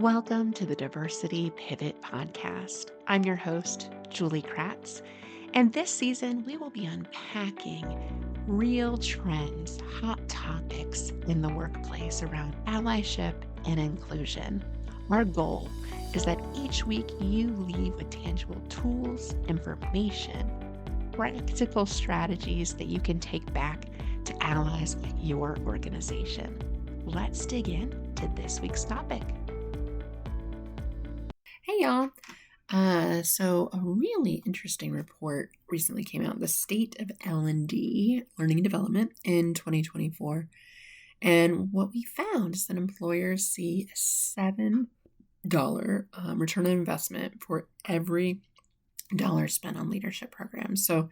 Welcome to the Diversity Pivot Podcast. I'm your host, Julie Kratz, and this season we will be unpacking real trends, hot topics in the workplace around allyship and inclusion. Our goal is that each week you leave with tangible tools, information, practical strategies that you can take back to allies at your organization. Let's dig in to this week's topic. Hey y'all. So a really interesting report recently came out, the State of L&D, Learning and Development in 2024. And what we found is that employers see a $7 return on investment for every dollar spent on leadership programs. So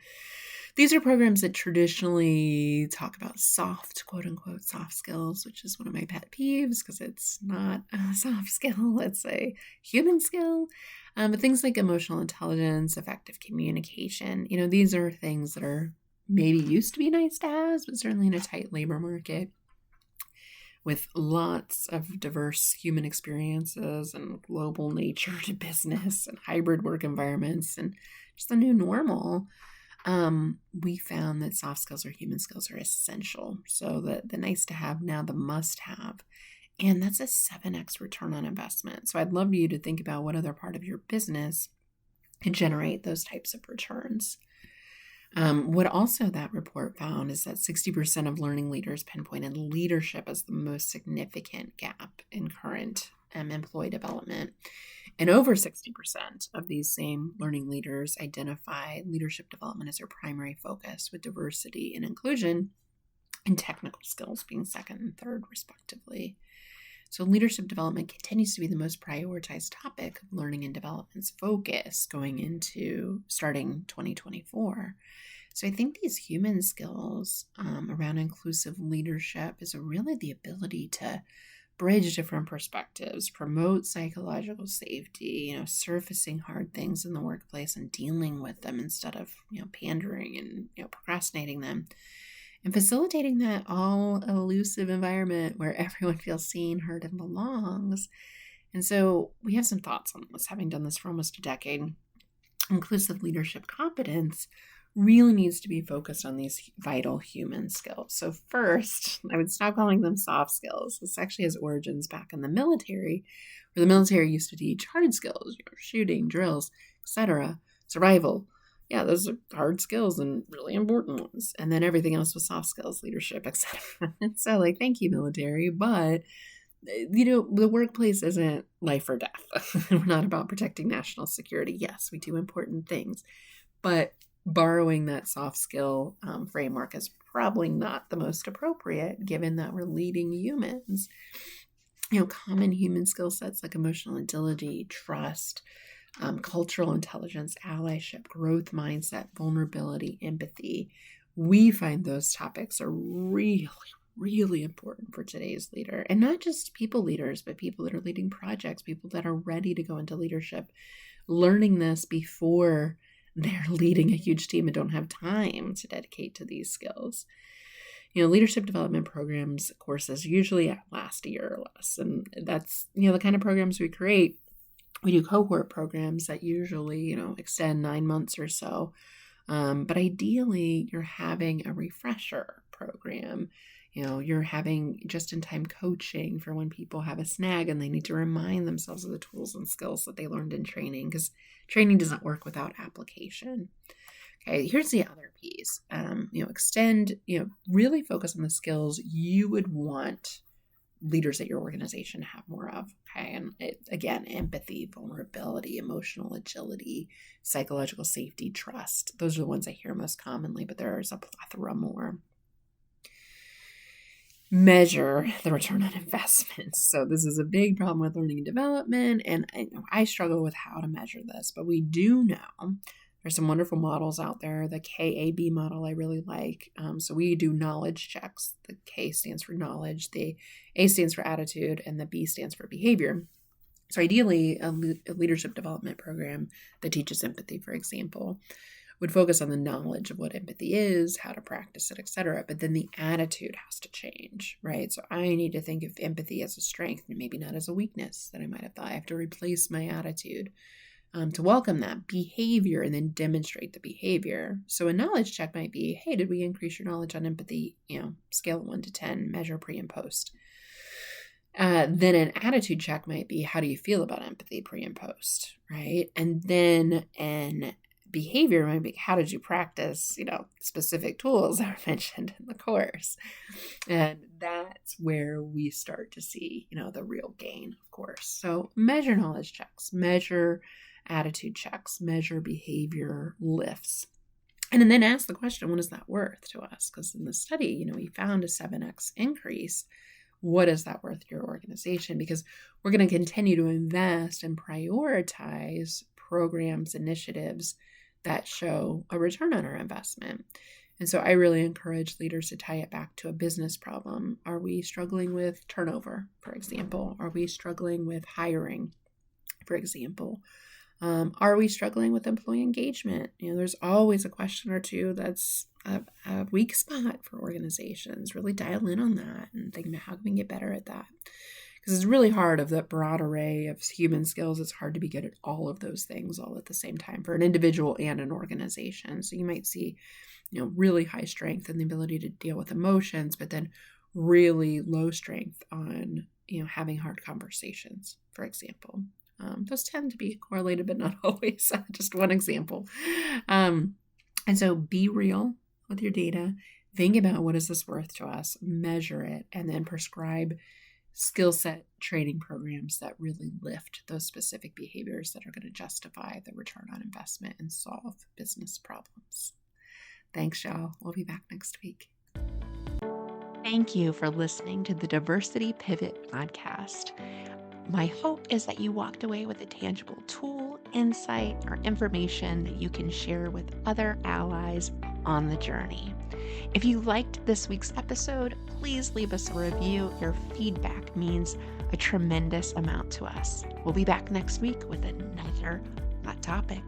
these are programs that traditionally talk about soft, quote unquote, soft skills, which is one of my pet peeves because it's not a soft skill, it's a human skill. But things like emotional intelligence, effective communication, these are things that are maybe used to be nice to have, but certainly in a tight labor market with lots of diverse human experiences and global nature to business and hybrid work environments and just the new normal. We found that soft skills or human skills are essential. So the nice to have, now the must have. And that's a 7x return on investment. So I'd love you to think about what other part of your business can generate those types of returns. What also that report found is that 60% of learning leaders pinpointed leadership as the most significant gap in current employee development. And over 60% of these same learning leaders identify leadership development as their primary focus, with diversity and inclusion and technical skills being second and third, respectively. So leadership development continues to be the most prioritized topic of learning and development's focus going into starting 2024. So I think these human skills around inclusive leadership is really the ability to bridge different perspectives, promote psychological safety, surfacing hard things in the workplace and dealing with them instead of, pandering and, procrastinating them, and facilitating that all elusive environment where everyone feels seen, heard, and belongs. And so we have some thoughts on this, having done this for almost a decade. Inclusive leadership competence really needs to be focused on these vital human skills. So first, I would stop calling them soft skills. This actually has origins back in the military, where the military used to teach hard skills, shooting, drills, etc., survival. Yeah, those are hard skills and really important ones. And then everything else was soft skills, leadership, etc. So thank you, military. But, the workplace isn't life or death. We're not about protecting national security. Yes, we do important things. But borrowing that soft skill framework is probably not the most appropriate, given that we're leading humans. Common human skill sets like emotional agility, trust, cultural intelligence, allyship, growth mindset, vulnerability, empathy. We find those topics are really, really important for today's leader. And not just people leaders, but people that are leading projects, people that are ready to go into leadership, learning this before they're leading a huge team and don't have time to dedicate to these skills. Leadership development programs, courses usually last a year or less. And that's, the kind of programs we create. We do cohort programs that usually, extend 9 months or so. But ideally, you're having a refresher program. You're having just-in-time coaching for when people have a snag and they need to remind themselves of the tools and skills that they learned in training, because training doesn't work without application. Okay, here's the other piece. Extend, really focus on the skills you would want leaders at your organization to have more of. Okay, and again, empathy, vulnerability, emotional agility, psychological safety, trust. Those are the ones I hear most commonly, but there's a plethora more. Measure the return on investment. So this is a big problem with learning and development, and I struggle with how to measure this, but we do know there's some wonderful models out there. The KAB model I really like. So we do knowledge checks. The K stands for knowledge, the A stands for attitude, and the B stands for behavior. So ideally, a leadership development program that teaches empathy, for example, would focus on the knowledge of what empathy is, how to practice it, etc. But then the attitude has to change, right? So I need to think of empathy as a strength and maybe not as a weakness that I might have thought. I have to replace my attitude to welcome that behavior and then demonstrate the behavior. So a knowledge check might be, hey, did we increase your knowledge on empathy? Scale of 1 to 10, measure pre and post. Then an attitude check might be, how do you feel about empathy pre and post, right? And then an behavior might be, how did you practice, specific tools that are mentioned in the course? And that's where we start to see, the real gain, of course. So measure knowledge checks, measure attitude checks, measure behavior lifts. And then ask the question, what is that worth to us? Because in the study, we found a 7x increase. What is that worth to your organization? Because we're going to continue to invest and prioritize programs, initiatives that show a return on our investment. And so I really encourage leaders to tie it back to a business problem. Are we struggling with turnover, for example? Are we struggling with hiring, for example? Are we struggling with employee engagement? There's always a question or two that's a weak spot for organizations. Really dial in on that and think about how can we get better at that? Because it's really hard of that broad array of human skills. It's hard to be good at all of those things all at the same time for an individual and an organization. So you might see, really high strength in the ability to deal with emotions, but then really low strength on, having hard conversations, for example. Those tend to be correlated, but not always. Just one example. And so be real with your data. Think about what is this worth to us, measure it, and then prescribe skill set training programs that really lift those specific behaviors that are going to justify the return on investment and solve business problems. Thanks, y'all. We'll be back next week. Thank you for listening to the Diversity Pivot podcast. My hope is that you walked away with a tangible tool, insight, or information that you can share with other allies on the journey. If you liked this week's episode, please leave us a review. Your feedback means a tremendous amount to us. We'll be back next week with another hot topic.